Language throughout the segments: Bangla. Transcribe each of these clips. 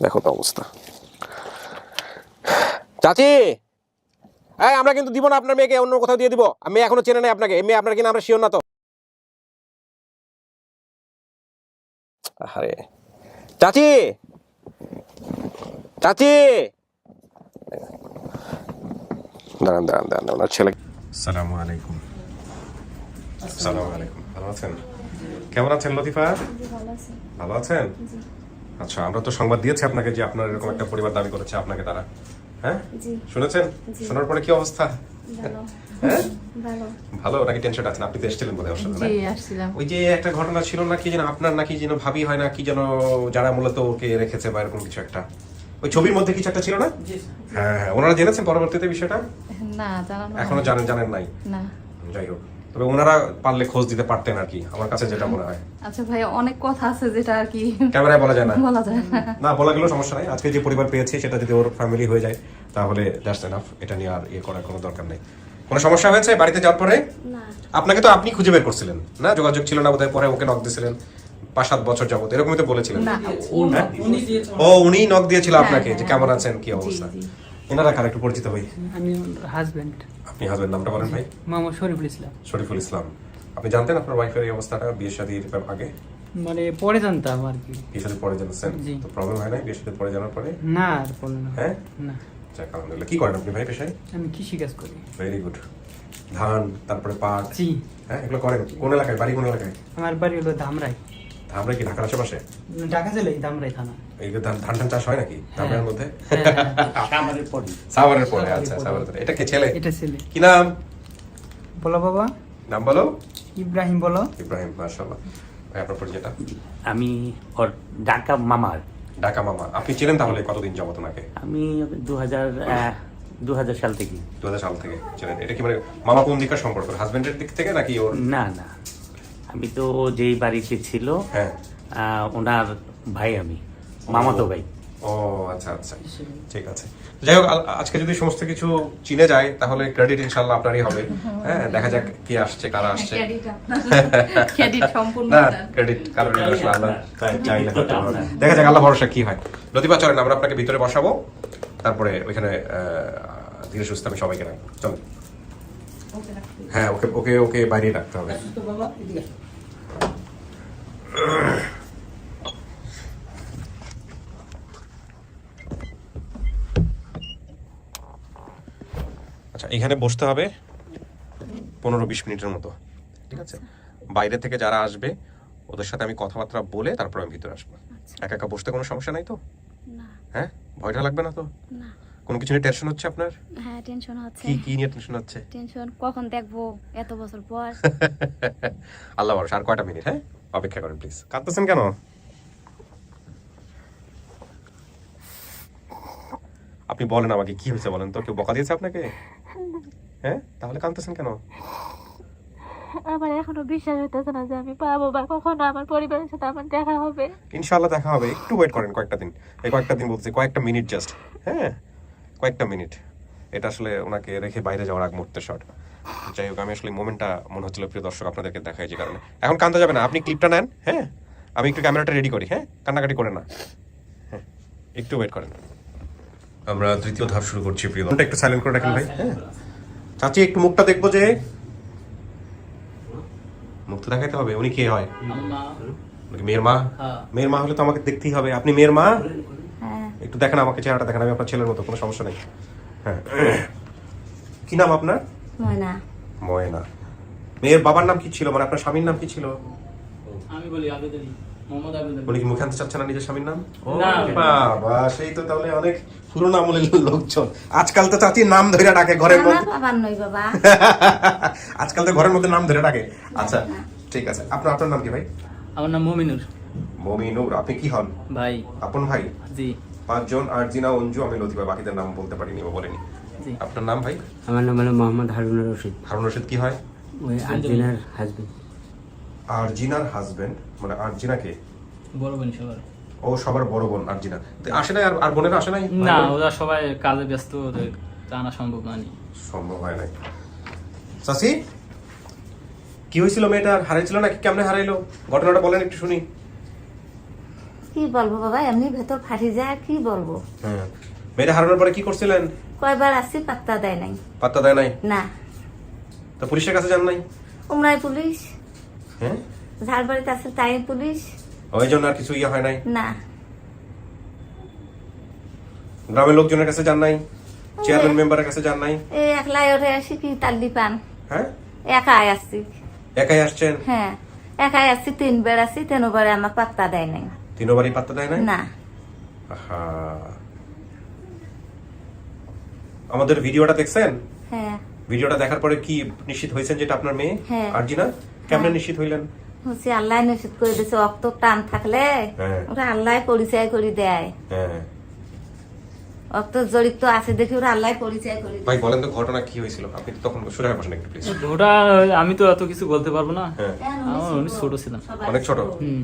দেখো তো অবস্থা। চাচি, এই আমরা কিন্তু দিব না আপনার মেয়েকে, অন্য কোথাও দিয়ে দিব। মেয়ে এখনো চেনে নাই আপনাকে, মেয়ে আপনার কিনা আমরা শিওর না তো। আরে চাচি, চাচি, দাঁড়ান দাঁড়ান দাঁড়ান, ওনার ছেলে। আসসালামু আলাইকুম। আসসালামু আলাইকুম। ভালো আছেন? কেমন আছেন লতিফা? ভালো আছেন? আচ্ছা, আমরা তো সংবাদ দিয়েছি আপনাকে যে আপনার এরকম একটা পরিবার দাবি করেছে আপনাকে তারা। হ্যাঁ, শুনেছেন? শোনার পরে কি অবস্থা? হ্যাঁ, ভালো নাকি টেনশন আছেন? আপনি তো এসেছিলেন বোধহয় ওর সাথে। ওই যে একটা ঘটনা ছিল নাকি যেন আপনার নাকি যেন ভাবি হয় না কি যেন, যারা মূলত ওকে রেখেছে বা এরকম কিছু একটা, ওই ছবির মধ্যে কিছু একটা ছিল না? হ্যাঁ হ্যাঁ, ওনারা জেনেছেন পরবর্তীতে বিষয়টা? না, এখনো জানেন নাই? না। যাই হোক, তবে ওনারা পারলে খোঁজ দিতে পারতেন আর কি, আমার কাছে যেটা মনে হয়। আচ্ছা ভাই, অনেক কথা আছে যেটা আর কি ক্যামেরায় বলা যায় না। না, বলা গেলেও সমস্যা নাই। আজকে যে পরিবার পেয়েছে সেটা যদি ওর ফ্যামিলি হয়ে যায় তাহলে জাস্ট এনাফ। এটা নিয়ে আর ইয়ে করার কোনো দরকার নেই। কোনো সমস্যা হয়েছে বাড়িতে যাওয়ার পরে? না। আপনাকে তো আপনি খুঁজে বের করছিলেন না, যোগাযোগ ছিল না বোধহয়, পরে ওকে নক দিয়েছিলেন 5-7 বছর যাবত, এরকমই তো বলেছিলেন। ও উনি নক দিয়েছিল আপনাকে যে কেমন আছেন, কি অবস্থা। এনারা কার একটু পরিচিত হই। আমি হাজবেন্ড। আপনি হাজবেন্ড, নামটা বলেন ভাই? মোহাম্মদ শরীফুল ইসলাম। শরীফুল ইসলাম। আপনি জানতেন আপনার ওয়াইফের এই অবস্থাটা বিয়ে শাদীর আগে? মানে পরে জানতাম আর কি। বিয়ে শাদীর পরে জানতেন? তো প্রবলেম হয় না বিয়ে শাদীর পরে জানার পরে? না, আর বলে না। হ্যাঁ, না। যাক আলহামদুলিল্লাহ। কি করেন আপনি ভাই পেশায়? আমি কৃষি কাজ করি। Very good. ধান, তারপরে পাট, জি। হ্যাঁ, এগুলো করেন কোন এলাকায়? বাড়ি কোন এলাকায়? আমার বাড়ি হলো ধামরাই। ধামরাই কি ঢাকার আশেপাশে? ঢাকা জেলায় ধামরাই থানা। এই যে ধান ধান চাষ হয় নাকি ধামরাইয়ের মধ্যে? সাভারের পরে। সাভারের পরে, আচ্ছা সাভারের পরে। এটা কে ছেলে? এটা ছেলে। কি নাম? বলো বাবা। নাম বলো। ইব্রাহিম বলো। ইব্রাহিম, মাশাআল্লাহ। ভাই আপনার পরিচয়টা? আমি ওর ঢাকা মামার। ঢাকা মামা। আপনি ছিলেন তাহলে কতদিন যাবত ওনাকে? আমি 2000 সাল থেকে। 2000 সাল থেকে ছিলেন। এটা কি মানে মামা কোন দিকের সম্পর্ক, হাজবেন্ডের দিক থেকে নাকি ওর? না না, আমি তো যেই বাড়িতে ছিল হ্যাঁ, ওনার ভাই, আমি মামাতো ভাই। ও আচ্ছা আচ্ছা, ঠিক আছে। যাই হোক, আজকে যদি সমস্ত কিছু চিনে যায় তাহলে ক্রেডিট ইনশাআল্লাহ আপনারই হবে। হ্যাঁ, দেখা যাক কি আসছে, কারা আসছে। ক্রেডিট সম্পূর্ণ না, ক্রেডিট কারণ আসলে আল্লাহ চাইলে করতে পারবে। দেখা যাক আল্লাহ ভরসা কি হয়। লতিফা চলেন আমরা আপনাকে ভিতরে বসাবো, তারপরে ওইখানে ধীরে সুস্থ আমি সবাইকে রাখবো। চল। হ্যাঁ, ওকে ওকে ওকে বাইরে রাখতে হবে। আচ্ছা, এখানে বসতে হবে 15-20 মিনিটের মতো, ঠিক আছে? বাইরে থেকে যারা আসবে ওদের সাথে আমি কথাবার্তা বলে তারপর আমি ভিতরে আসবো। একা একা বসতে কোনো সমস্যা নাই তো? না। হ্যাঁ, ভয়টা লাগবে না তো? না। কোনো কিছু নিয়ে টেনশন হচ্ছে আপনার? হ্যাঁ, টেনশন হচ্ছে। কি কি নিয়ে টেনশন হচ্ছে? টেনশন কখন দেখবো এত বছর পর। আল্লাহ ভরসা। আর কয়টা মিনিট, হ্যাঁ, অপেক্ষা করেন প্লিজ। কাঁদতেছেন কেন? আপনি বলেন আমাকে কি হয়েছে বলেন তো, কেউ বকা দিয়েছে আপনাকে? হ্যাঁ, তাহলে কাঁদতেছেন কেন? আমার এখনো বিশ্বাস হইতেছে না যে আমি পাবো বা কখনো আমার পরিবারের সাথে আমার দেখা হবে। ইনশাআল্লাহ দেখা হবে, একটু ওয়েট করেন কয়েকটা দিন। এই কয়েকটা দিন বলতে কয়েকটা মিনিট জাস্ট, হ্যাঁ, কয়েকটা মিনিট। এটা আসলে ওনাকে রেখে বাইরে যাওয়ার আগ মুহূর্তে শট। যাই হোক, আমি আসলে মোমেন্টটা মনে হচ্ছিল প্রিয় দর্শক আপনাদেরকে দেখাই, যে কারণে এখন কান্দা যাবে না। আপনি ক্লিপটা নেন, হ্যাঁ, আমি একটু ক্যামেরাটা রেডি করি। হ্যাঁ, কান্নাকাটি করে না, হ্যাঁ, একটু ওয়েট করেন। আমরা তৃতীয় ধাপ শুরু করছি প্রিয় দর্শক। একটু সাইলেন্ট করে রাখেন ভাই। হ্যাঁ, চাচি একটু মুখটা দেখবো, যে মুখটা দেখাইতে হবে। উনি কে হয়? মেয়ের মা? মেয়ের মা হলে তো আমাকে দেখতেই হবে। আপনি মেয়ের মা? হ্যাঁ। একটু দেখেন আমাকে, চেহারাটা দেখেন, আমি আপনার ছেলের মতো, কোনো সমস্যা নেই। হ্যাঁ, কি নাম আপনার? ময়না। ময়না। মেয়ের বাবার নাম কি ছিল, মানে আপনার স্বামীর নাম কি ছিল? আমি বলি আবেদ আলী, মোহাম্মদ আবেদ আলী। উনি কি মুখে আনতে চাচ্ছে না নিজের স্বামীর নাম? না। বাবা, সেই তো তাহলে অনেক পুরোনো আমলের লোকজন। আজকাল তো চাচির নাম ধরে ডাকে ঘরের মধ্যে। বাবার নই বাবা। আজকাল তো ঘরের মধ্যে নাম ধরে ডাকে। আচ্ছা, ঠিক আছে। আপনার নাম কি ভাই? আমার নাম মমিনুর। মমিনুর। আপনি কি হন? ভাই। আপন ভাই? জি। 5 জন, আরজিনা, অঞ্জু, আমি লতিফা। বাকিদের নাম বলতে পারিনি বা বলিনি। জি। আপনার নাম ভাই? আমার নাম হলো মোহাম্মদ হারুন রশিদ। হারুন রশিদ কি হয়? ওই আর্জিনার হাজবেন্ড। আরজিনার হাজবেন্ড, মানে আরজিনা কে? বড় বোন সবার। ও সবার বড় বোন আরজিনা। তো আসে নাই? আর বোনেরা আসে নাই? না, ওরা সবাই কাজে ব্যস্ত, ওদের জানা সম্ভব না। সম্ভব হয় নাই। চাচি, কি হয়েছিল? মেয়েটা হারাইছিল নাকি? কেমনে হারাইলো ঘটনাটা বলেন একটু শুনি। কি বলবো বাবা, এমনি ভেতর ফাটি যায়, কি বলবো। হ্যাঁ, মেয়েটা হারানোর পরে কি করছিলেন? কয়বার আসছি, পাত্তা দেয় নাই। পাত্তা দেয় নাই? না। তো পুলিশের কাছে যান নাই? উমরাই পুলিশ, হ্যাঁ, ঝাড়বাড়িতে আছে তাই পুলিশ। ওই জন্য আর কিছু ইয়ে হয় নাই? না। গ্রামের লোকজনের কাছে যান নাই? চেয়ারম্যান মেম্বারের কাছে যান নাই? এই একলাই ওঠে আসি, কি তাল্লি পান। হ্যাঁ, একাই আসছি। একাই আসছেন? হ্যাঁ, একাই আসছি, 3 বার আসছি, 3 বারে আমার পাত্তা দেয় নাই। 3 বারই পাত্তা দেয় নাই? না। আহা। আমাদের ভিডিওটা দেখছেন? হ্যাঁ। ভিডিওটা দেখার পরে কি নিশ্চিত হয়েছেন যেটা আপনার মেয়ে? হ্যাঁ। আরজিনা কেমনে হ্যাঁ। নিশ্চিত হইলেন? হচ্ছে আল্লাহ নিশ্চিত করে দিছে, অক্ত টান থাকলে হ্যাঁ। ওরা আল্লাহ পরিচয় করে দেয়। হ্যাঁ। অক্ত জড়িত আছে দেখি ওরা আল্লাহ পরিচয় করে দেয়। ভাই বলেন তো ঘটনা কি হয়েছিল? আপনি তো তখন শুনে বসেন একটু প্লিজ। ওটা আমি তো এত কিছু বলতে পারবো না, হ্যাঁ। আমার অনেক ছোট ছিলাম। অনেক ছোট? হুম।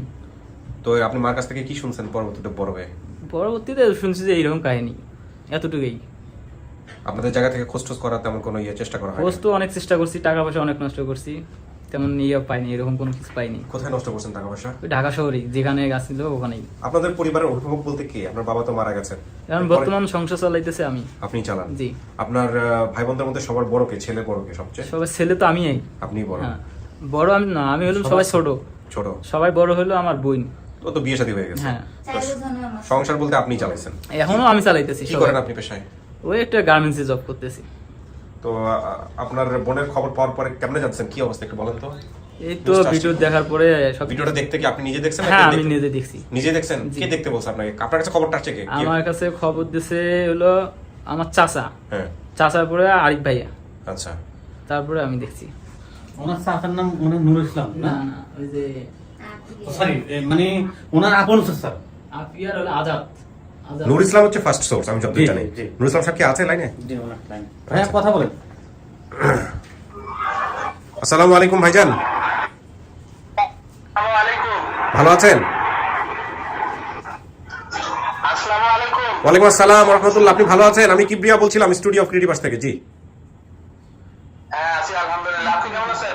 তো আপনি মার কাছ থেকে কি শুনছেন পরবর্তীতে বড় হয়ে? পরবর্তীতে শুনছি যে এইরকম কাহিনী, এতটুকুই। আপনাদের জায়গা থেকে খোঁজ করার তেমন কোনো চেষ্টা করা হয়? খোঁজ তো অনেক চেষ্টা করছি, টাকা পয়সা অনেক নষ্ট করছি, তেমন ইয়ে পাইনি, এরকম কোনো কিছু পাইনি। কোথায় নষ্ট করছেন টাকা পয়সা? ওই ঢাকা শহরেই যেখানে গেছিল ওখানেই। আপনাদের পরিবারের অভিভাবক বলতে কে? আপনার বাবা তো মারা গেছেন, এখন বর্তমান সংসার চালাইতেছে আমি। আপনি চালান? জি। আপনার ভাই বোনদের মধ্যে সবার বড় কে? ছেলে বড় কে সবচেয়ে? সবাই ছেলে তো আমি। আপনি বড়? হ্যাঁ, বড় আমি না, আমি হলাম সবাই ছোট। ছোট? সবাই বড় হলো আমার বোন। ও তো বিয়ে শাদী হয়ে গেছে। হ্যাঁ। সংসার বলতে আপনি চালাইছেন? এখনো আমি চালাইতেছি। কি করেন আপনি পেশায়? ওই একটা গার্মেন্টসে জব করতেছি। তো আপনার বোনের খবর পাওয়ার পরে কেমনে জানছেন, কি অবস্থা একটু বলেন তো? এই তো ভিডিও দেখার পরে সব। ভিডিওটা দেখতে কি আপনি নিজে দেখছেন? হ্যাঁ, আমি নিজে দেখছি। নিজে দেখছেন? কে দেখতে বলছে আপনাকে? আপনার কাছে খবরটা আসছে কে? আমার কাছে খবর দিছে হলো আমার চাচা। হ্যাঁ। চাচার পরে আরিফ ভাইয়া, আচ্ছা। তারপরে আমি দেখছি। ওনার চাচার নাম মানে নুরুল ইসলাম না? না, ওই যে সরি, মানে ওনার আপন চাচা। আপিয়ার হলো আজাদ। নূর ইসলাম হচ্ছে ফার্স্ট সোর্স, আমি যতদূর জি, জানি। জি। নূর ইসলাম সাহেব কি আছে লাইনে? জি, ওনার লাইন। হ্যাঁ, কথা বলেন। আসসালামু আলাইকুম ভাইজান, ভালো আছেন? ওয়ালাইকুম আসসালাম ওয়া রাহমাতুল্লাহ। আপনি ভালো আছেন? আমি কিবরিয়া বলছিলাম স্টুডিও অফ ক্রিয়েটিভার্স থেকে। জি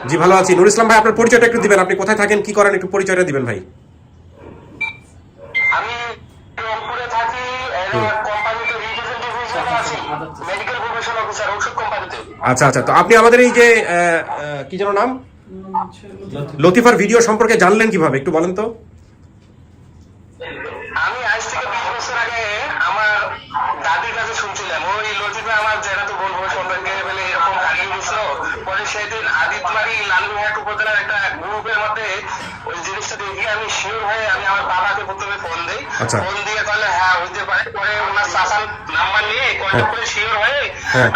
জি, ভালো আছি। নূর ইসলাম ভাই, আপনার পরিচয়টা একটু দিবেন। আপনি কোথায় থাকেন, কি করেন, একটু পরিচয়টা দিবেন ভাই। আমি রংপুরে থাকি, কোম্পানিতে রিপ্রেজেন্টেটিভ হিসেবে আছি, মেডিকেল প্রফেশন অফিসার ওষুধ কোম্পানিতে। আচ্ছা আচ্ছা, তো আপনি আমাদের এই যে কি যেন নাম, লতিফার ভিডিও সম্পর্কে জানলেন কিভাবে একটু বলেন তো? আমি আজ থেকে 20 বছর আগে আমার দাদির কাছে শুনছিলাম, ওই লতিফা আমার যেটা তো বলবো সম্পর্কে বলে এরকম হারিয়ে গেছিল। পরে সেদিন আদিতবাড়ি লালমিহাট উপজেলার একটা গ্রুপের মধ্যে ওই জিনিসটা দেখি আমি শিওর হয়ে আমি আমার বাবাকে প্রথমে ফোন দিই। আচ্ছা। ফোন দিয়ে তাহলে হ্যাঁ হইতে পারে, পরে ওনার চাচার নাম্বার নিয়ে কন্ট্যাক্ট করে শিওর হয়ে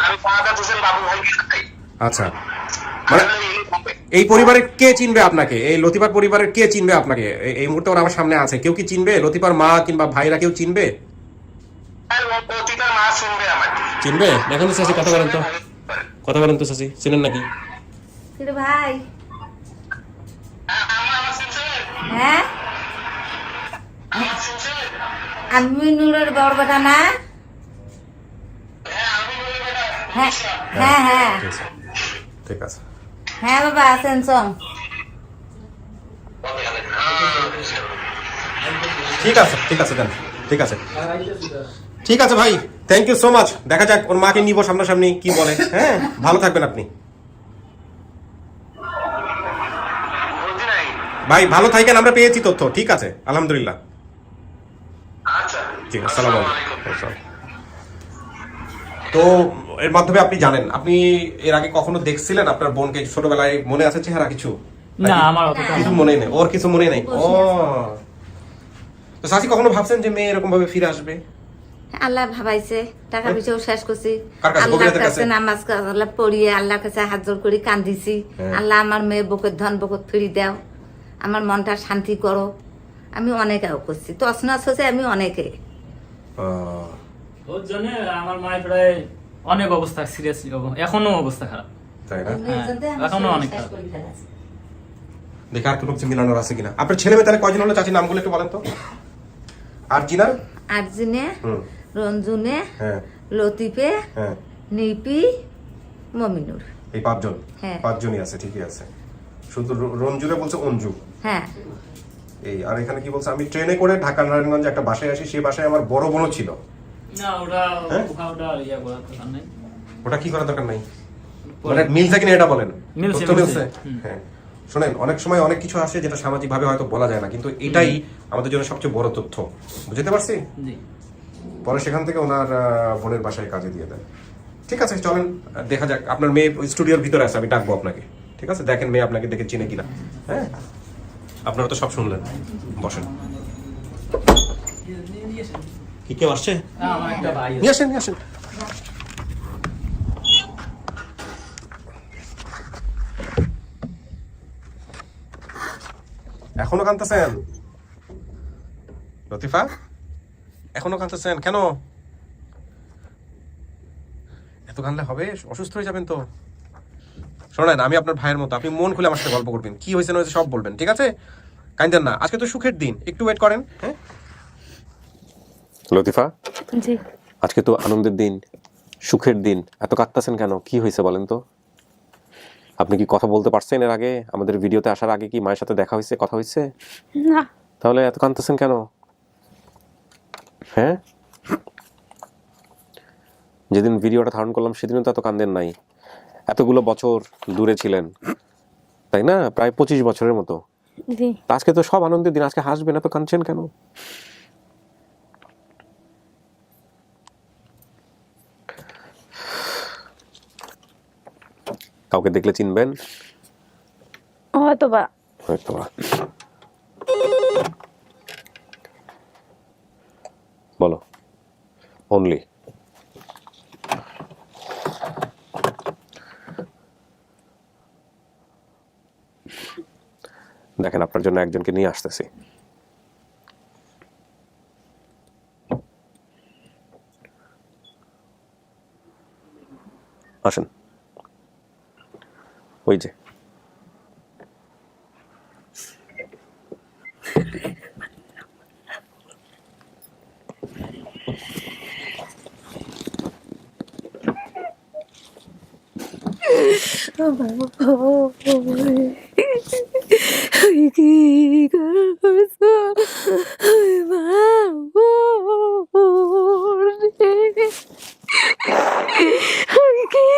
আমি ফাহাদ হোসেন বাবু ভাইকে পাই। আচ্ছা, মানে এই পরিবারের কে চিনবে আপনাকে? এই লতিফার পরিবারের কে চিনবে আপনাকে? এই মুহূর্তে ওরা আমার সামনে আছে, কেউ কি চিনবে? লতিফার মা কিংবা ভাইরা কেউ চিনবে? লতিফার মা শুনবে আমাকে। চিনবে? দেখেন তো চাচি, কথা বলেন তো, কথা বলেন তো চাচি, চিনেন নাকি? কিরে ভাই? আমার শুনছে? হ্যাঁ, আমার শুনছে? আমি নূরের বড় বেটা না? হ্যাঁ, আমি বলি বেটা। হ্যাঁ হ্যাঁ হ্যাঁ ঠিক আছে। হ্যাঁ বাবা, আছেন চং। ঠিক আছে, ঠিক আছে, দেন, ঠিক আছে, ঠিক আছে ভাই, থ্যাংক ইউ সো মাচ। দেখা যাক, ওর মাকে নিব সামনাসামনি, কি বলে। হ্যাঁ, ভালো থাকবেন আপনি বুঝি নাই। ভাই, ভালো থাকেন। আমরা পেয়েছি তথ্য, ঠিক আছে, আলহামদুলিল্লাহ। আচ্ছা, জি, আসসালামু আলাইকুম। তো এর মাধ্যমে আপনি জানেন, আপনি এর আগে কখনো দেখছিলেন আপনার বোনকে ছোটবেলায়? মনে আছে চেহারা কিছু? না, আমার অতটা কিছু মনে নেই, ওর কিছু মনে নেই। ও, তো চাচি কখনো ভাবছেন যে মেয়ে এরকম ভাবে ফিরে আসবে? আল্লাহ ভাবাইছে, টাকা পয়সাও শেষ করছি, কার কাছে? আল্লাহর গোবিনাথের কাছে কাছে? নামাজ কালাম পড়িয়ে আল্লাহর কাছে হাত জোর করে কান্দিছি। আল্লাহ আমার মেয়ে বকত ধন বকত ফিরি দাও, আমার মনটা শান্তি করো। আমি অনেকেও করছি, তছনছ হচ্ছে আমি অনেকে। ওর জন্য আমার মায়ের প্রায় অনেক অবস্থা সিরিয়াস, এখনো অবস্থা খারাপ। তাই না? এখনো অনেক খারাপ। দেখি আর কোনো কিছু মিলানোর আছে কিনা। আপনার ছেলে মেয়ে তাহলে কয়জন হলো চাচি? নামগুলো একটু বলেন তো। আরজিনা, আরজিনে, রঞ্জুনে, হ্যাঁ, লতিফে, হ্যাঁ, নিপি, মমিনুর। এই 5 জন? হ্যাঁ। 5 জনই আছে, ঠিকই আছে। শুধু রঞ্জুরে বলছে অঞ্জু। হ্যাঁ, এই আর এখানে কি বলছে, আমি ট্রেনে করে ঢাকা নারায়ণগঞ্জে একটা বাসায় আসি, সেই বাসায় আমার বড় বোনও ছিল। না ওটা হ্যাঁ? ওটা ইয়া করা তো নাই। ওটা কি করার দরকার নাই, মানে মিলছে কিনা এটা বলেন। মিলছে, তথ্য মিলছে। মিলছে? হ্যাঁ শোনেন, অনেক সময় অনেক কিছু আসে যেটা সামাজিক ভাবে হয়তো বলা যায় না, কিন্তু এটাই আমাদের জন্য সবচেয়ে বড় তথ্য, বুঝতে পারছি। জি পরে সেখান থেকে ওনার বোনের বাসায় কাজে দিয়ে দেন। ঠিক আছে চলেন দেখা যাক। আপনার মেয়ে ওই স্টুডিওর ভিতরে আছে, আমি ডাকবো আপনাকে। ঠিক আছে, দেখেন মেয়ে আপনাকে দেখে চিনে কিনা। হ্যাঁ আপনারা তো সব শুনলেন, বসেন। কি কেউ আসছে? আমার একটা ভাই আছে। নিয়ে আসেন, নিয়ে আসেন। এখনো কাঁদতেছেন লতিফা? এখনো কাঁদতেছেন কেন? এত কাঁদলে হবে? অসুস্থ হয়ে যাবেন তো। শোনেন, আমি আপনার ভাইয়ের মতো, আপনি মন খুলে আমার সাথে গল্প করবেন, কি হয়েছে না হয়েছে সব বলবেন, ঠিক আছে? কাঁদেন না, আজকে তো সুখের দিন, একটু ওয়েট করেন। হ্যাঁ লতিফা, জি আজকে তো আনন্দের দিন, সুখের দিন, এত কাঁদতেছেন কেন? কি হয়েছে বলেন তো? আপনি কি কথা বলতে পারছেন এর আগে? আমাদের ভিডিওতে আসার আগে কি মায়ের সাথে দেখা হয়েছে, কথা হয়েছে? না। তাহলে এত কাঁদতেছেন কেন? হ্যাঁ যেদিন ভিডিওটা ধারণ করলাম সেদিনও তো এত কান্দেন নাই। এতগুলো বছর দূরে ছিলেন, তাই না? প্রায় 25 বছরের মতো। জি আজকে তো সব আনন্দের দিন, আজকে হাসবেন, এত কাঁদছেন কেন? কাউকে দেখলে চিনবেন হয়তো বা। হয়তো বা। বলো অনলি। দেখেন আপনার জন্য একজনকে নিয়ে আসতেছি। আসেন, ওই যে। কি করছো মা? কি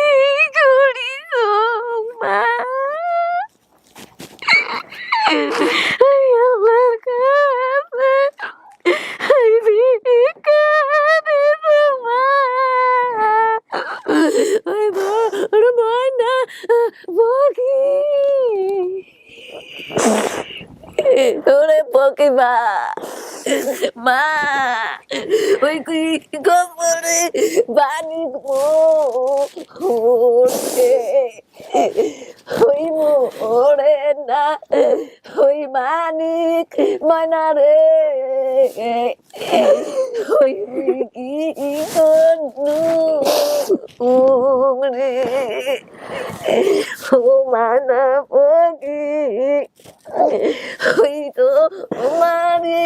করিস মা? আল্লাহর কাছে ভিক্ষা দিস মা। ওই বড় ময়না বকি ওরে বকি মা, মা ওই কি গোবরে বানি মোড়ে ওই মোড়ে না ওই মানিক ময়না রে ওই কি করলু রে ও মানা বকি ওই তো মারি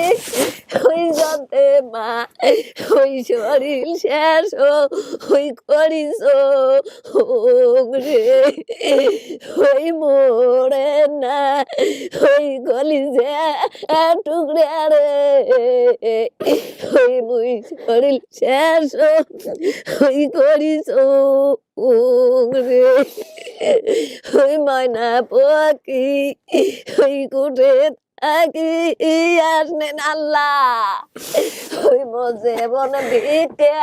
ওই যাতে মা ওই শরীর শেষ ওই করিস রে ওই মোড়ে না ওই গলি যে টুকরা রে ওই মুই শরীর শেষ ওই করিস রে ওই ময়না পকি ওই কুটে থাকি আসনেন আল্লাহ ওই মজে বনে দিকে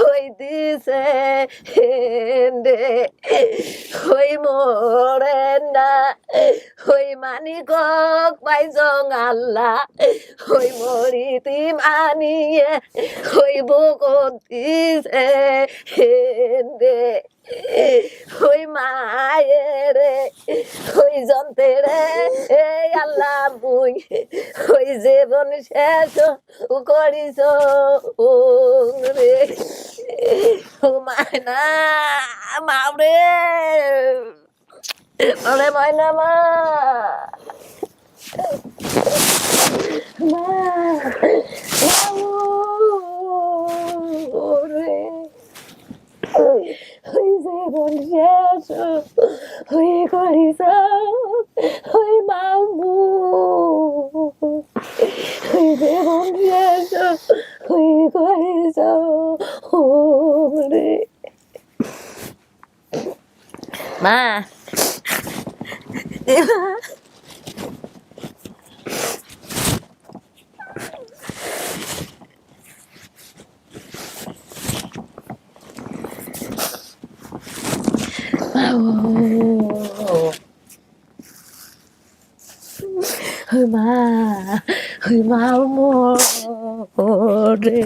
ওই দিছে রে ওই মোড়ে না ওই মানিকক পাইজং আল্লাহ ওই মরিতি মানিয়ে ওই বকত দিছে রে ওই মায়ের ওই যন্ত্রের আল্লাহ মুই ওই জীবন শেষ করিস রে ও মায়না মারে ওরে ময়না মা মা ওরে ওই জীবন শেষ ওই করিস ওই মামু রে মা মা মোরে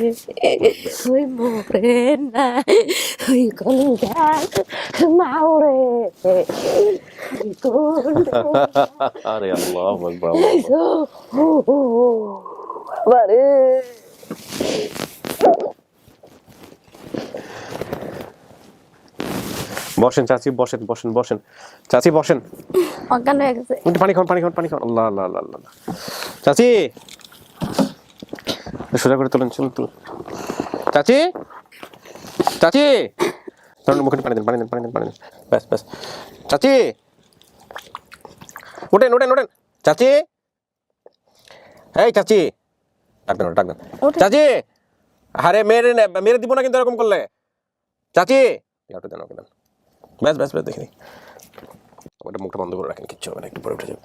না কলিজা মাওরে আরে আল্লাহু আকবার বারে বসেন চাচি, বসেন বসেন বসেন চাচি, বসেন। অজ্ঞান হয়ে গেছে। একটু পানি খান, পানি খান, পানি খান। আল্লাহ আল্লাহ আল্লাহ আল্লাহ। চাচি সোজা করে তোলেন, চলুন তুলুন। চাচি, চাচি ধরুন, মুখে পানি দেন, পানি দেন, পানি দেন, পানি দেন। ব্যাস ব্যাস। চাচি ওঠেন ওঠেন ওঠেন। চাচি, এই চাচি, ডাকবেন ওটা, ডাকবেন। চাচি, আরে মেরে মেরে দিব না কিন্তু এরকম করলে। চাচি ওটা দেন, ওকে দেন। ব্যাস ব্যাস ব্যাস, দেখিনি। ওটা মুখটা বন্ধ করে রাখেন, কিচ্ছু হবে না, একটু পরে উঠে যাবে।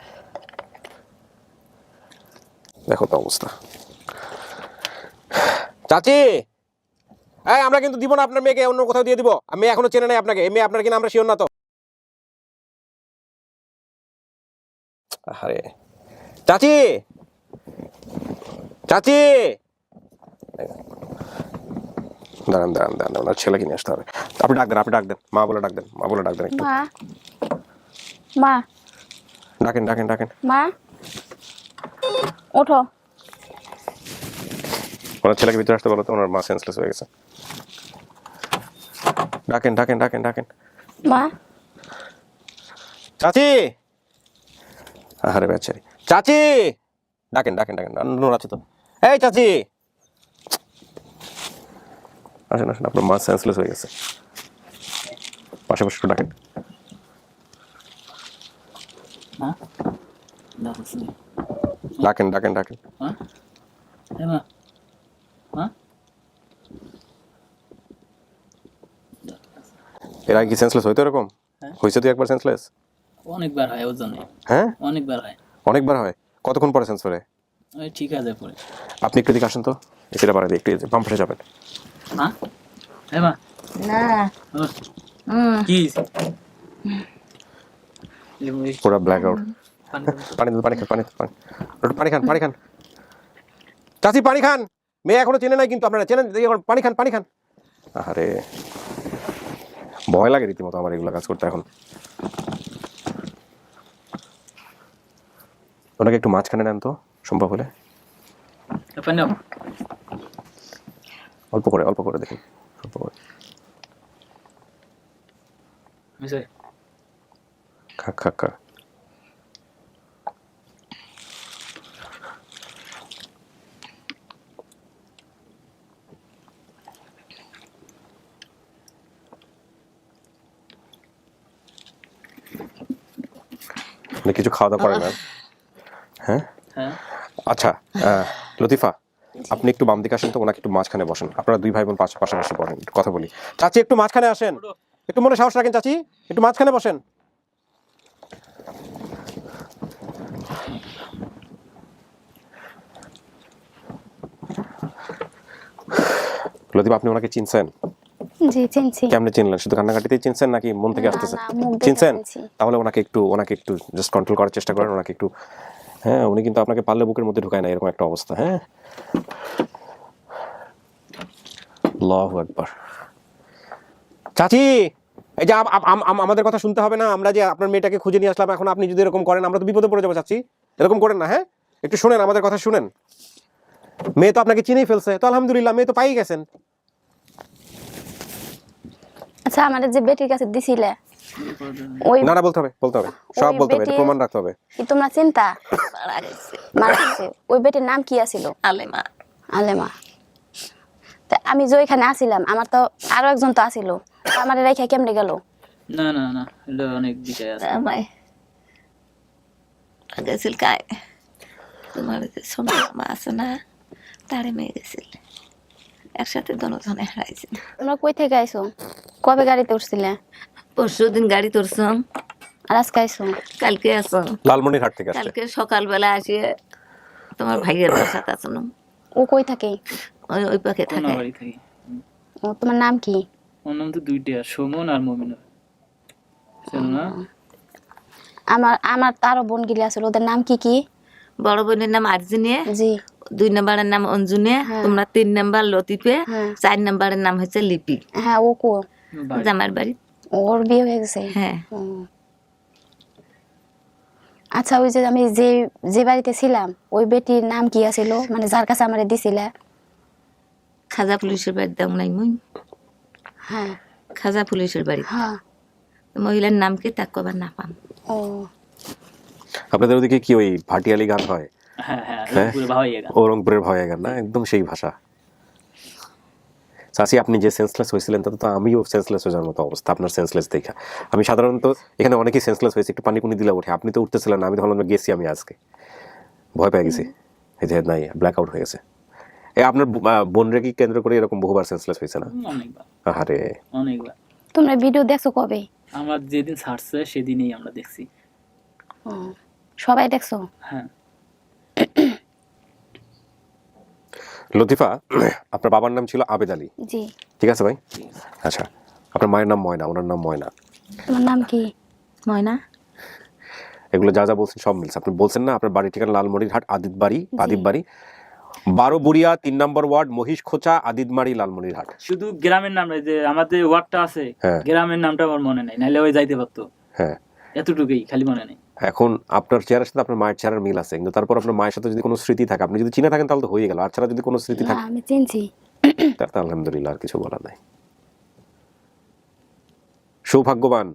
দেখো তো অবস্থা। চাচি, এই আমরা কিন্তু দিব না আপনার মেয়েকে, অন্য কোথাও দিয়ে দিব। আমি এখনো চেনে নাই আপনাকে, এই মেয়ে আপনার কিনা আমরা শিওর না তো। আরে চাচি, চাচি দাঁড়ান দাঁড়ান দাঁড়ান, ওনার ছেলেকে নিয়ে আসতে হবে। আপনি ডাক দেন, আপনি ডাক দেন, মা বলে ডাক দেন, মা বলে ডাক দেন একটু। মা মা ডাকেন ডাকেন ডাকেন। মা ওঠো। ওনার ছেলেকে ভিতরে আসতে বলো তো, ওনার মা সেন্সলেস হয়ে গেছে। ডাকেন ডাকেন ডাকেন ডাকেন। মা চাচি, আরে বেচারি চাচি, ডাকেন ডাকেন ডাকেন, নোর আছে তো। এই চাচি, আসেন আসেন, আপনার মা সেন্সলেস হয়ে গেছে। পাশে পাশে একটু ডাকেন। ডাকেন ডাকেন ডাকেন। এর আগে কি সেন্সলেস হইতো এরকম? হয়েছে তো একবার সেন্সলেস? অনেকবার হয়, ওর জন্য। হ্যাঁ অনেকবার হয়। অনেকবার হয়। কতক্ষণ পরে সেন্স করে? ওই ঠিক আছে পরে। আপনি একটু দিকে আসেন তো, সেটা বাড়াই একটু বাম পাশে যাবেন। মা, হ্যাঁ মা, না কি পুরো ব্ল্যাক আউট। পানি দিন, পানি খান, পানি পানি, পানি খান, পানি খান। চাচি পানি খান, মেয়ে এখনো চেনে নাই কিন্তু আপনারা চেনেন। পানি খান, পানি খান। আরে ভয় লাগে রীতিমতো আমার এগুলো কাজ করতে এখন। ওনাকে একটু মাঝখানে নেন তো সম্ভব হলে, অল্প করে দেখুন, অল্প করে। খাক খাক খাক। কিছু খাওয়া দাওয়া করেন না? হ্যাঁ আচ্ছা, লতিফা আপনি একটু বাম দিকে আসেন তো, ওনাকে একটু মাঝখানে বসেন। আপনারা দুই ভাই বোন পাশাপাশি বসেন, একটু কথা বলি। চাচি একটু মাঝখানে আসেন, একটু মনে সাহস রাখেন। চাচি একটু মাঝখানে বসেন। লতিফা আপনি ওনাকে চিনছেন? জি চিনছি। কেমনে চিনলেন? শুধু কান্নাকাটিতেই চিনছেন নাকি মন থেকে আসতেছে? চিনছেন? তাহলে ওনাকে একটু জাস্ট কন্ট্রোল করার চেষ্টা করেন, ওনাকে একটু। হ্যাঁ, উনি কিন্তু আপনাকে পারলে বুকের মধ্যে ঢুকায় না, এরকম একটা অবস্থা। হ্যাঁ, আল্লাহু আকবার। চাচি, এই যে আমাদের কথা শুনতে হবে না, আমরা যে আপনার মেয়েটাকে খুঁজে নিয়ে আসলাম, এখন আপনি যদি এরকম করেন আমরা তো বিপদে পড়ে যাবো। চাচি এরকম করেন না, হ্যাঁ একটু শুনেন, আমাদের কথা শুনেন। মেয়ে তো আপনাকে চিনেই ফেলছে, তো আলহামদুলিল্লাহ, মেয়ে তো পাই গেছেন। আচ্ছা আমাদের যে বেটির কাছে দিছিলে ওই না বলতে হবে, সব বলতে হবে, এটা প্রমাণ রাখতে হবে। কি তোমরা চিন্তা মারা গেছে? ওই বেটির নাম কি আছিল? আলেমা। আলেমা। তা আমি যে ওইখানে আসিলাম, আমার তো আরো একজন তো আসিল, আমার রেখা কেমনে গেল? না না না, এটা অনেক বিষয় আছে। আমায় গেছিল কায়, তোমার যে সোনা মা আছে না, তারে মেয়ে গেছিল। একসাথে দনজনে হারাইছি। তোমরা কই থেকে আইছো? কবে গাড়িতে উঠছিলে? পরশুদিন গাড়ি তুলছম, আর আজকে আইছো? কালকে আসো। লালমনিরহাট থেকে আসছে। কালকে সকালবেলা আসিয়ে তোমার ভাইয়ের বাসাতে আসলাম। ও কই থাকে? ওই পাখে থাকে। বাড়ি থেকে। ও তোমার নাম কি? ওর নাম তো দুইটা, সুমন আর মমিনুর। ছিল না? আমার তারও বোন গিলি আছে, ওদের নাম কি কি? বড় বোনের নাম আর্জুনিয়া, জি 2 নম্বরের নাম অঞ্জুনিয়া, হ্যাঁ। তোমরা 3 নম্বর লতিফে, হ্যাঁ। 4 নম্বরের নাম হচ্ছে লিপি। হ্যাঁ ও কো? বাড়ি। জামার বাড়ি। ওর বিয়ে হয়ে গেছে? হ্যাঁ। হুম। আচ্ছা ওই যে আমি যে বাড়িতে ছিলাম ওই বেটির নাম কি আছিল, মানে যার কাছে আমারে দিছিলে? খাজা পুলিশের বাড়ি দাম নাই মুই। হ্যাঁ খাজা পুলিশের বাড়ি। হ্যাঁ। মহিলার নাম কি তা কবার না পাম। ও আপনাদের ওদিকে কি ওই ভাটিয়ালি গান হয়? হ্যাঁ হ্যাঁ, হ্যাঁ? রংপুরে ভাওয়াইয়া গান। ও রংপুরের ভাইয়া গান না, একদম সেই ভাষা। চাচি আপনি যে সেন্সলেস হয়েছিলেন তাতে তো আমিও সেন্সলেস হয়ে যাওয়ার মতো অবস্থা আপনার সেন্সলেস দেখা। আমি সাধারণত এখানে অনেকেই সেন্সলেস হয়েছে, একটু পানি পুনি দিলে ওঠে, আপনি তো উঠতেছিলেন না। আমি তো ভাবলাম গেছি, আমি আজকে ভয় পেয়ে গেছি, এই যে নাই ব্ল্যাক আউট হয়ে গেছে। আপনার বোনরে কি কেন্দ্র করে এরকম বহুবার সেন্সলেস হয়েছে না? অনেকবার, আরে অনেকবার। তোমরা ভিডিও দেখছো কবে? আমার যেদিন ছাড়ছে সেদিনই আমরা দেখছি। ও, সবাই দেখছো? হ্যাঁ। লতিফা, আপনার বাবার নাম ছিল আবেদ আলী, জি। ঠিক আছে ভাই? আচ্ছা, আপনার মায়ের নাম ময়না, ওনার নাম ময়না। তোমার নাম কি? ময়না। এগুলো যা যা বলছেন সব মিলছে। আপনি বলছেন না আপনার বাড়ির ঠিকানা লালমনিরহাট, আদিত বাড়ি, 12 বুড়িয়া 3 নম্বর ওয়ার্ড, মহিষ খোঁচা, আদিতমারি, লালমনিরহাট। শুধু গ্রামের নাম যে আমাদের ওয়ার্ডটা আছে, হ্যাঁ। গ্রামের নামটা আমার মনে নাই, নাহলে ওই যাইতে পারতো। হ্যাঁ, এতটুকুই খালি মনে নেই। এখন আপনার চেহারার সাথে আপনার মায়ের চেহারার মিল আছে, কিন্তু তারপর আপনার মায়ের সাথে যদি কোনো স্মৃতি থাকে, আপনি যদি চিনে থাকেন তাহলে তো হয়ে গেল, আর ছাড়া যদি কোনো স্মৃতি না থাকে আমি চিনছি। তার তো আলহামদুলিল্লাহ, আর কিছু বলার নাই। সৌভাগ্যবান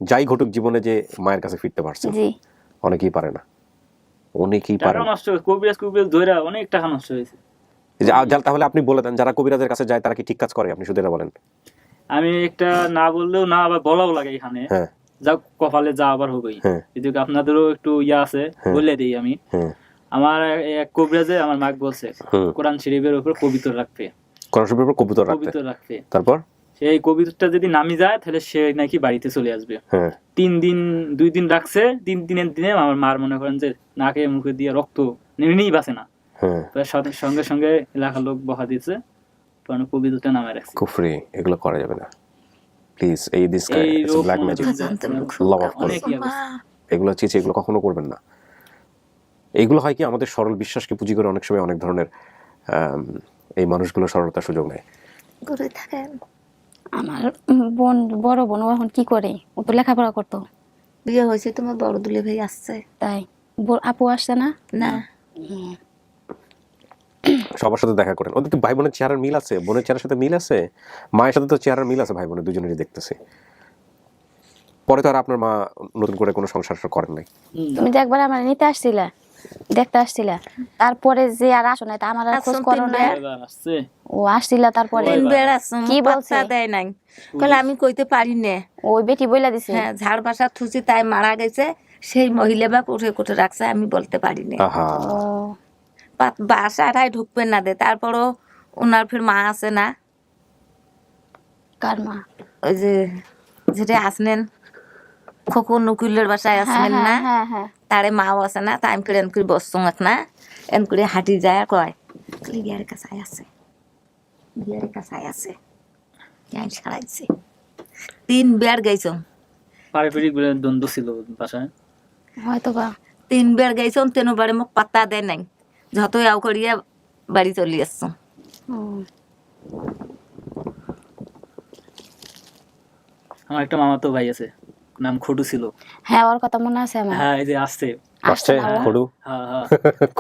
যাই ঘটুক জীবনে যে মায়ের কাছে ফিরতে পারছে, জি। অনেকেই পারে না, অনেকেই পারে টাকা না। নষ্ট হয়েছে, কবিরাজ ধরে অনেক টাকা নষ্ট হয়েছে। এই যে তাহলে আপনি বলে দেন, যারা কবিরাজের কাছে যায় তারা কি ঠিক কাজ করে? আপনি শুধু এটা বলেন। আমি একটা না বললেও না, আবার বলাও লাগে এখানে। হ্যাঁ যা কপালে যা আবার হবেই। হ্যাঁ। যদি আপনাদেরও একটু ইয়া আছে বলে দিই আমি। হ্যাঁ। আমার এক কবিরাজে আমার মাকে বলছে কোরআন শরীফের উপর পবিত্র রাখবে, কোরআন শরীফের উপর কবুতর রাখতে। পবিত্র রাখবে। তারপর সেই কবিত্রটা যদি নামি যায় তাহলে সে নাকি বাড়িতে চলে আসবে। হ্যাঁ 2 দিন রাখছে, 3 দিনের দিনে আমার মার মনে করেন যে নাকে মুখে দিয়ে রক্ত নির্ণেই বাঁচে না। হ্যাঁ, সঙ্গে সঙ্গে এলাকার লোক বহা দিয়েছে, তখন কবিত্রটা নামে রাখছে। কুফরি, এগুলো করা যাবে না প্লিজ। এই দিস এই রোগ ব্ল্যাক ম্যাজিক, লভ অফ অনেক ইয়া করছে। এগুলো চিচি, এগুলো কখনো করবেন না। এগুলো হয় কি আমাদের সরল বিশ্বাসকে পুঁজি করে অনেক সময় অনেক ধরনের এই মানুষগুলো সরলতার সুযোগ নেয়। ঘুরে থাকেন। আমার বোন, বড় বোন, ও এখন কি করে? ও তো লেখাপড়া করতো। বিয়ে হয়েছে, তোমার বড় দুলে ভাই আসছে? তাই আপু আসছে না? না। সবার সাথে দেখা করেন। ওদের কি ভাই বোনের চেহারার মিল আছে? বোনের চেহারার সাথে মিল আছে, মায়ের সাথে তো চেহারার মিল আছে, ভাই বোনের দুজনেরই দেখতেছে। পরে তো আর আপনার মা নতুন করে কোনো সংসার করেন নাই। তুমি যে একবার আমার নিতে আসছিলা, দেখতে আসছিলা, তারপরে যে আর আসো না, তা আমার আর খোঁজ করো না। এবার আসছে। ও আসছিলা তারপরে 3 বের আসছে, কি বলছে? পাত্তা দেয় নাই। কইলে আমি কইতে পারি না। ওই বেটি বইলা দিছে। হ্যাঁ, ঝাড় বাসা থুচি তাই মারা গেছে, সেই মহিলা বা কোঠে কোঠে রাখছে, আমি বলতে পারি না। আহা, ও বাসাটাই ঢুকবেন না দে। তারপরও ওনার ফির মা আছে না, কার মা? ওই যে যেটা আসনেন খোকন নকুলের বাসায় আসবেন না, হ্যাঁ হ্যাঁ। তারে মাও আছে না। তাই আমি করে এনকুরি বসছো না, এনকুরি হাঁটি যায় আর কয় বিয়ারের কাছায় আছে, বিয়ারের কাছায় আছে। আমি সারাইছি 3 বের গাইছ, পারিবারিক দ্বন্দ্ব ছিল বাসায়। হয়তো বা। 3 বের গাইছ, 3 বারে মোক পাত্তা দেয় নাই। যতই আও করিয়া বাড়ি চলি আসছো। আমার একটা মামাতো ভাই আছে, নাম খটু ছিল। হ্যাঁ ওর কথা মনে আছে আমার। হ্যাঁ, এই যে আসছে। আসছে খড়ু। হ্যাঁ হ্যাঁ,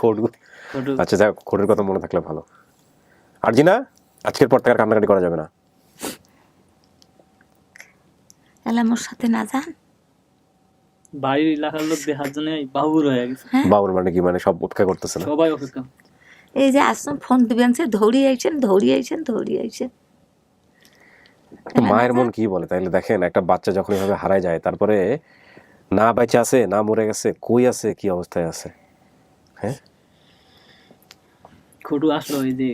খড়ু। খটু। আচ্ছা যাক, খড়ুর কথা মনে থাকলে ভালো। আর জি না, আজকের পর থেকে আর কান্নাকাটি করা যাবে না। এলা মোর সাথে না যান। বাড়ির এলাকার লোক দেখার জন্য বাহুর হয়ে গেছে। বাবুর মানে কি, মানে সব উৎকা করতেছে না? সবাই অপেক্ষা। এই যে আসছেন ফোন দিবেন, সে ধরি আইছেন, ধরি আইছেন, ধরি আইছেন। মায়ের মন কি বলে তাইলে দেখেন, একটা বাচ্চা যখন এভাবে হারায় যায়, তারপরে না বেঁচে আছে না মরে গেছে, কই আছে, কি অবস্থায় আছে। হ্যাঁ, খটু আসলো এই যে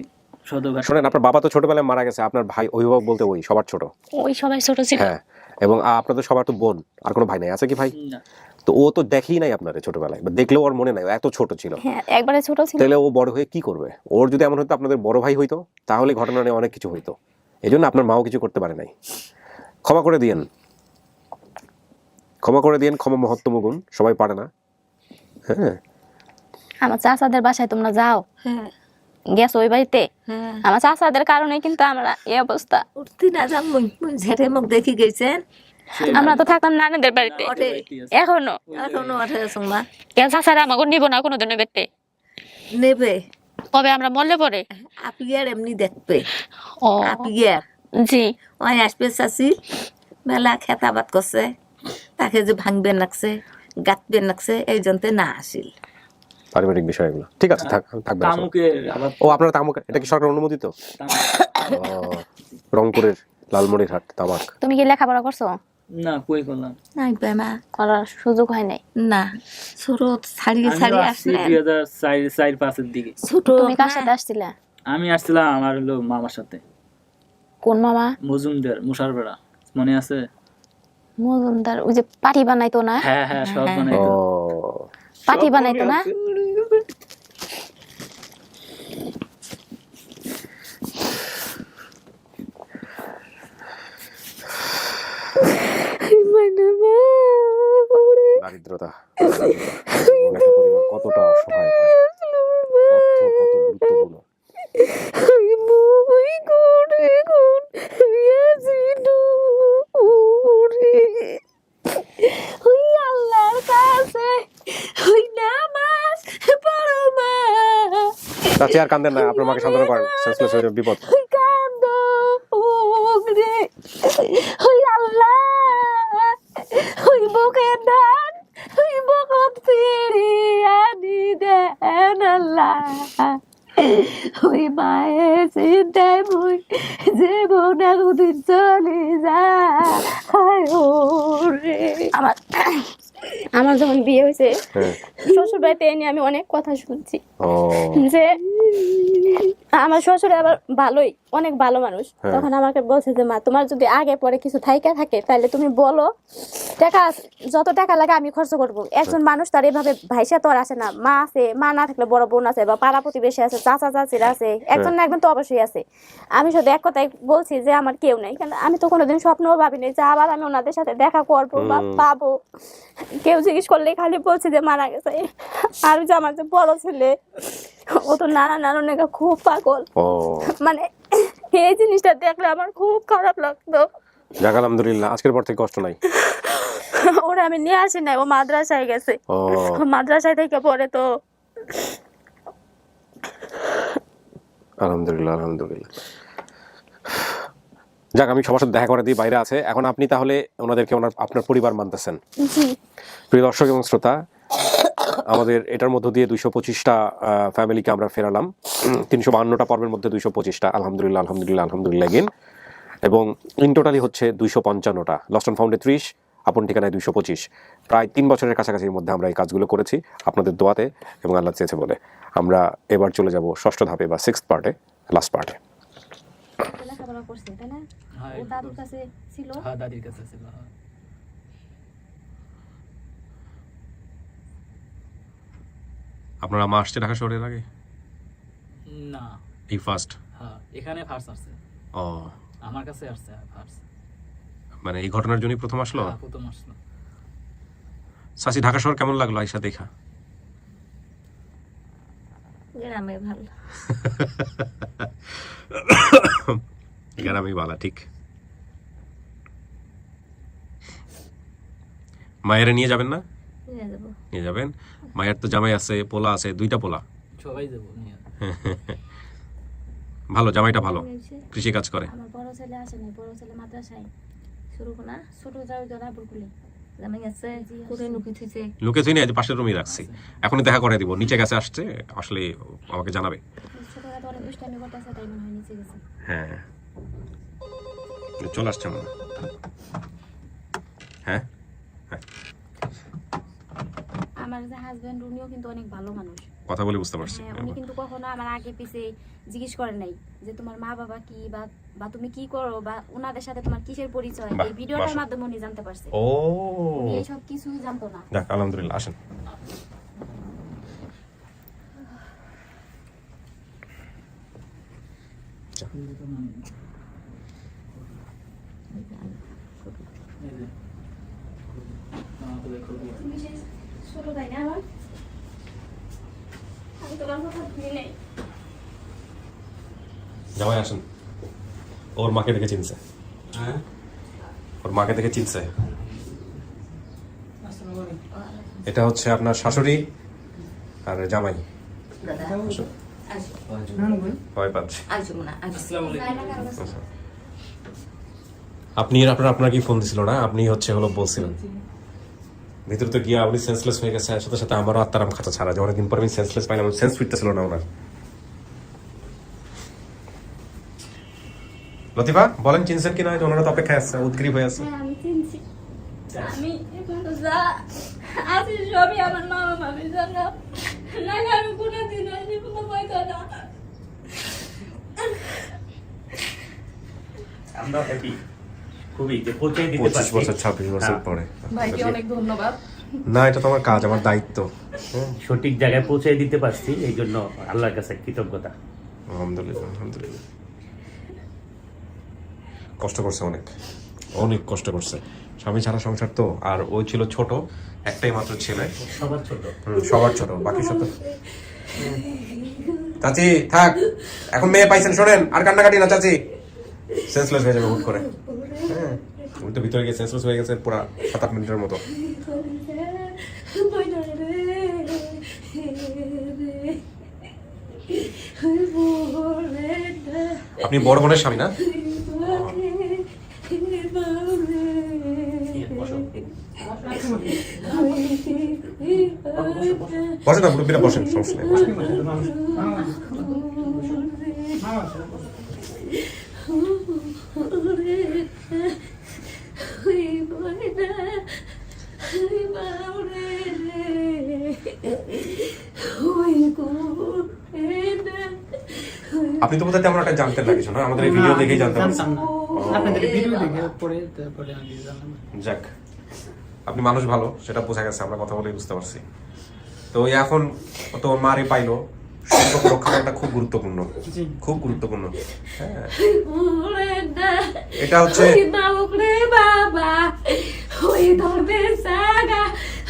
সদর ঘাট। শোনেন, আপনার বাবা তো ছোটবেলায় মারা গেছে, আপনার ভাই অভিভাবক বলতে ওই সবার ছোট। ওই সবাই ছোট ছিল। হ্যাঁ, এবং আপনাদের সবার তো বোন, আর কোনো ভাই নাই, আছে কি ভাই? না, তো ও তো দেখেই নাই আপনারে ছোটবেলায়, বা দেখলেও ওর মনে নাই, ও এত ছোট ছিল। হ্যাঁ, একবারে ছোট ছিল। তাহলে ও বড় হয়ে কি করবে? ওর যদি এমন হতো আপনাদের বড় ভাই হইতো, তাহলে ঘটনা নিয়ে অনেক কিছু হইতো। এই জন্য আপনার মাও কিছু করতে পারে নাই। ক্ষমা করে দিয়েন, ক্ষমা করে দিয়েন, ক্ষমা মহত্তম গুণ, সবাই পারে না। হ্যাঁ, আমার চাচাদের বাসায় তোমরা যাও, হ্যাঁ গেছো ওই বাড়িতে? হ্যাঁ আমার চাচাদের কারণে কিন্তু আমরা এই অবস্থা। উঠতে না যাম ঝেড়ে মুখ দেখি গেছেন আমরা তো থাকতাম নানাদের বাড়িতে, ওঠে এখনো এখনো ওঠে মা কেন চাচারা আমাকে নিব না কোনোদিনও বেতে? নেবে কবে আমরা মরলে পরে? আপিয়ার এমনি দেখবে ও আপিয়ার জি, ওই আসবে চাষি মেলা খেতাবাদ করছে, তাকে যে ভাঙবে নাকছে গাঁতবে নাকছে এই জন্যে না আসিল। পারিবারিক বিষয় এগুলো ঠিক আছে, থাকবে। তামুকে আবার ও আপনার তামাক, এটা কি সরকার অনুমোদিত? ও, রংপুরের লালমনিরহাট তামাক। তুমি কি লেখাপড়া করছো? না, কই করলাম নাই মা করার সুযোগ হয় নাই? না ছোট ছাড়িয়ে আমি ছাড়িয়ে আসছি আসলেন 2004-5 এর দিকে। ছোট তুমি কার সাথে আসছিলে? আমি আসছিলাম আমার হলো মামার সাথে, কোন মামা? মজুমদার, মুসারপাড়া, মনে আছে? মজুমদার, ওই যে পাটি বানাইতো না? হ্যাঁ হ্যাঁ, সব ও, বানাইতো। পাটি বানাইতো না? দারিদ্রতা, একটা পরিবার কতটা অসহায় হয়, অর্থ কত গুরুত্বপূর্ণ। চাচি আর কান্দেন না, আপনার মাকে সান্ত্বনা করেন, সেন্সলেস হয়ে যাবে, বিপদ। ওই মায়ের চিন্তায় মুই যে বোনা দুদিন চলে যায়। আমার যখন বিয়ে হয়েছে হ্যাঁ। শ্বশুর বাড়িতে এনে আমি অনেক কথা শুনছি ও, যে আমার শ্বশুর আবার ভালোই, অনেক ভালো মানুষ। হ্যাঁ। তখন আমাকে বলছে যে মা, তোমার যদি আগে পরে কিছু থাইকা থাকে তাহলে তুমি বলো, টাকা যত টাকা লাগে আমি খরচ করবো। একজন মানুষ তার এভাবে ভাইসা তো আর আসে না, মা আছে, মা না থাকলে বড় বোন আছে বা পাড়া প্রতিবেশী আছে, চাচা চাচিরা আছে, একজন না একজন তো অবশ্যই আছে। আমি শুধু এক কথাই বলছি যে আমার কেউ নাই, কারণ আমি তো কোনোদিন স্বপ্নও ভাবিনি যে আবার আমি ওনাদের সাথে দেখা করবো বা পাবো। কেউ জিজ্ঞেস করলে খালি বলছি যে মারা গেছে। আর যে আমার যে বড় ছেলে, ও তো নানা খুব পাগল। ও, মানে এই জিনিসটা দেখলে আমার খুব খারাপ লাগতো। যাক আলহামদুলিল্লাহ, আজকের পর থেকে কষ্ট নাই। ওরা আমি নিয়ে আসি নাই, ও মাদ্রাসায় গেছে। ও, মাদ্রাসায় থেকে পরে তো আলহামদুলিল্লাহ, আলহামদুলিল্লাহ। যাক, আমি সবার সাথে দেখা করে দিই, বাইরে আছে এখন। আপনি তাহলে ওনাদেরকে আপনার পরিবার মানতেছেন? জি। প্রিয় দর্শক এবং শ্রোতা, আমাদের এটার মধ্য দিয়ে 225টা ফ্যামিলিকে আমরা ফেরালাম। 352টা পর্বের মধ্যে 225টা, আলহামদুলিল্লাহ, আলহামদুলিল্লাহ, আলহামদুলিল্লাহ গেন। এবং ইন টোটালি হচ্ছে 255টা, লস্ট অ্যান্ড ফাউন্ডে 30, আপন ঠিকানায় 225। প্রায় 3 বছরের কাছাকাছির মধ্যে আমরা এই কাজগুলো করেছি আপনাদের দোয়াতে এবং আল্লাহ চেয়েছে বলে। আমরা এবার চলে যাব 6ষ্ঠ ধাপে বা 6th পার্টে, লাস্ট পার্টে। লেখাপড়া করছে তাই না? ও দাদুর কাছে ছিল? হ্যাঁ, দাদির কাছে ছিল। আপনারা মা আসছে ঢাকা শহরের আগে? না, এই ফার্স্ট? হ্যাঁ, এখানে ফার্স্ট আসছে, ও, আমার কাছে আসছে ফার্স্ট। মানে এই ঘটনার জন্যই প্রথম আসলো? প্রথম আসলো। সাসি, ঢাকা শহর কেমন লাগলো আয়শা দেখা? গ্রামে ভালো। গ্রামে ভালো, ঠিক। মায়ের নিয়ে যাবেন না? নিয়ে যাবো। নিয়ে যাবেন। মায়ের তো জামাই আছে, পোলা আছে, 2টা পোলা। সবাই যাবো নিয়ে। ভালো, জামাইটা ভালো, কৃষি কাজ করে। আমার বড় ছেলে আসে না, বড় ছেলে মাদ্রাসায়। শুরু না, ছোট যাও ধরা বুকুলে জামাই আছে করে নুকি থইছে লোকে তুই না, পাশের রুমই রাখছি, এখনই দেখা করে দিব। নিচে গেছে, আসছে, আসলে আমাকে জানাবে। ছোটরা তো অনেক দুষ্টামি করতেছে, তাই মনে হয় নিচে গেছে। হ্যাঁ, চলে আসছে মনে হয়। হ্যাঁ, আমার যে হাজবেন্ড, উনিও কিন্তু অনেক ভালো মানুষ। কথা বলে বুঝতে পারছি। হ্যাঁ, উনি কিন্তু কখনো আমার আগে পিছে জিজ্ঞেস করেন নাই যে তোমার মা বাবা কি বা তুমি কি করো বা ওনাদের সাথে তোমার কিসের পরিচয়। বাহ, এই ভিডিওটার মাশাআল্লাহ। মাধ্যমে উনি জানতে পারছে। ও উনি এইসব কিছুই জানতো না। যাক আলহামদুলিল্লাহ, আসেন। তুমি সেই ছোট তাই না আমার? আমি তোমার কথা ভুলি নাই। জামাই আসেন। ওর মাকে দেখে চিনছে, ওর মাকে দেখে চিনছে। এটা হচ্ছে আপনার শাশুড়ি আর জামাই। ভয় পাচ্ছে। আপনি আপনার কি ফোন দিছিল না? আপনি হচ্ছে হলো বলছিলেন ভিতরে তো গিয়া আপনি সেন্সলেস হয়ে গেছে, সাথে সাথে আমারও আত্মারাম খাঁচা ছাড়া যে অনেকদিন পর আমি সেন্সলেস পাইলাম, সেন্স ফিরতেছিল না ওনার। লতিফা বলেন চিনছেন কিনা? ওনারা তো অপেক্ষায় আছে, উদ্গ্রীব হয়ে আছে। হ্যাঁ, আমি চিনছি। আমি এখনো যা আছি সবই আমার মা মামি জানা। নাহলে আমি কোনোদিন ওই জীবনে পাইতো না। আমরা হ্যাপি খুবই যে পৌঁছে দিতে 25 পারছি। বছর 26 বছর হ্যাঁ, পরে। ভাইকে অনেক ধন্যবাদ। না, এটা তো আমার কাজ, আমার দায়িত্ব। সঠিক জায়গায় পৌঁছে দিতে পারছি, এই জন্য আল্লাহর কাছে কৃতজ্ঞতা। আলহামদুলিল্লাহ, আলহামদুলিল্লাহ। কষ্ট করছে অনেক, অনেক কষ্ট করছে। স্বামী ছাড়া সংসার তো, আর ওই ছিল ছোট, একটাই মাত্র ছেলে, সবার ছোট। সবার ছোট, বাকি সব তো। চাচি থাক, এখন মেয়ে পাইছেন, শোনেন আর কান্নাকাটি না চাচি, সেন্সলেস হয়ে যাবে হুট করে। হ্যাঁ, উনি তো ভিতরে গিয়ে সেন্সলেস হয়ে গেছে পুরা 7-8 মিনিটের মতো। আপনি বড় বোনের স্বামী না? বসেন না, মুরব্বীরা বসেন, সমস্যা নেই, বসেন। আপনি তো বোধহয় তেমন একটা জানতেন না কিছু, না? আমাদের এই ভিডিও দেখেই জানতে পারছেন। জানতাম না। আপনাদের ভিডিও দেখে পরে তারপরে আমি জানলাম। যাক, আপনি মানুষ ভালো, সেটা বোঝা গেছে, আমরা কথা বলেই বুঝতে পারছি। তো এখন তো মারে পাইলো, সম্পর্ক রক্ষা করাটা খুব গুরুত্বপূর্ণ, খুব গুরুত্বপূর্ণ। হ্যাঁ, এটা হচ্ছে বাবা ওই ধর্মে সাগা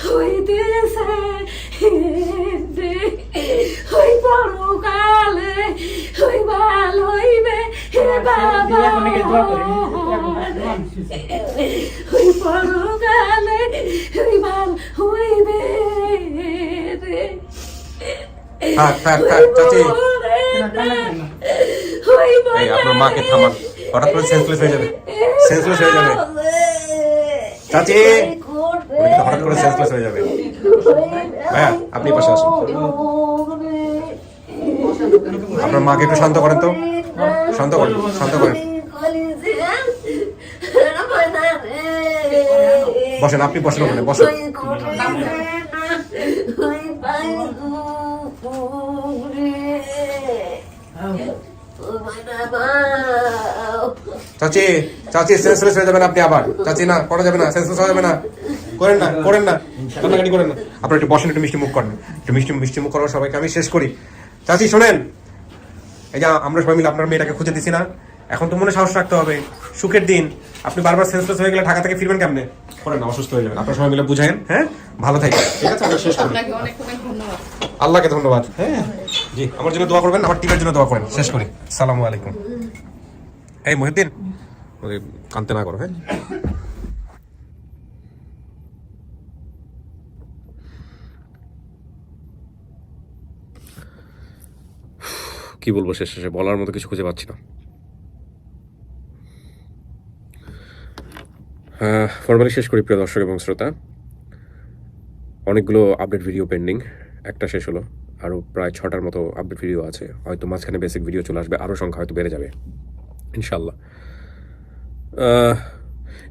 হইতেছে ওই পরকালে ওই ভালো হইবে হে বাবা ওই পরকালে ওই ভালো হইবে রে। থাক থাক থাক চাচি, এই আপনার মাকে থামান, হঠাৎ করে সেন্সলেস হয়ে যাবে, সেন্সলেস হয়ে যাবে চাচি, উনি কিন্তু হঠাৎ করে সেন্সলেস হয়ে যাবে। ভাইয়া আপনি পাশে আসুন, আপনার মাকে একটু শান্ত করেন তো, শান্ত করেন, শান্ত করেন। বসেন, আপনি বসেন ওখানে, বসেন। চাচি চাচি সেন্সলেস হয়ে যাবেন আপনি আবার, চাচি না করা যাবে না, সেন্সলেস হয়ে যাবে না, করেন না, করেন না, কান্নাকাটি করেন না। আপনারা একটু বসেন, একটু মিষ্টি মুখ করেন, একটু মিষ্টি মুখ করার সবাইকে আমি শেষ করি। চাচি শোনেন, এই যে আমরা সবাই মিলে আপনার মেয়েটাকে খুঁজে দিছি না, এখন তো মনে সাহস রাখতে হবে, সুখের দিন। আপনি বারবার সেন্সলেস হয়ে গেলে ঢাকা থেকে ফিরবেন কেমনে? করেন না, অসুস্থ হয়ে যাবেন। আপনারা সবাই মিলে বুঝায়েন, হ্যাঁ, ভালো থাকবেন, ঠিক আছে? আমরা শেষ করি। আপনাকে অনেক অনেক ধন্যবাদ। আল্লাহকে ধন্যবাদ। হ্যাঁ জি, আমার জন্য দোয়া করবেন, আমার টিমের জন্য দোয়া করেন। শেষ করি, আসসালামু আলাইকুম। এই মহিউদ্দিন, ওই কানতে না করো, হ্যাঁ। কি বলবো, শেষে বলার মতো কিছু খুঁজে পাচ্ছি না। ফরমালি শেষ করি প্রিয় দর্শক এবং শ্রোতা। অনেকগুলো আপডেট ভিডিও পেন্ডিং, একটা শেষ হলো, আরও প্রায় 6টার মতো আপডেট ভিডিও আছে। হয়তো মাঝখানে বেসিক ভিডিও চলে আসবে, আরও সংখ্যা হয়তো বেড়ে যাবে ইনশাল্লাহ।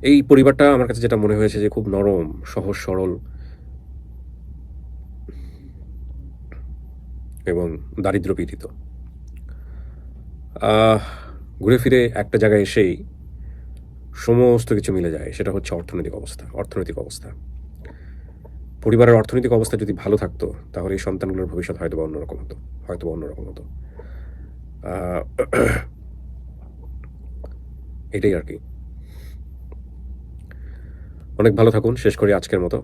এই পরিবারটা আমার কাছে যেটা মনে হয়েছে যে খুব নরম, সহজ সরল, এবং দারিদ্র পীড়িত। ঘুরে ফিরে একটা জায়গায় এসেই সমস্ত কিছু মিলে যায়, সেটা হচ্ছে অর্থনৈতিক অবস্থা। পরিবারের অর্থনৈতিক অবস্থা যদি ভালো থাকতো তাহলে এই সন্তানগুলোর ভবিষ্যৎ হয়তো অন্যরকম হতো। এটাই আর কি। অনেক ভালো থাকুন। শেষ করি আজকের মতো।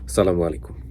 আসসালামু আলাইকুম।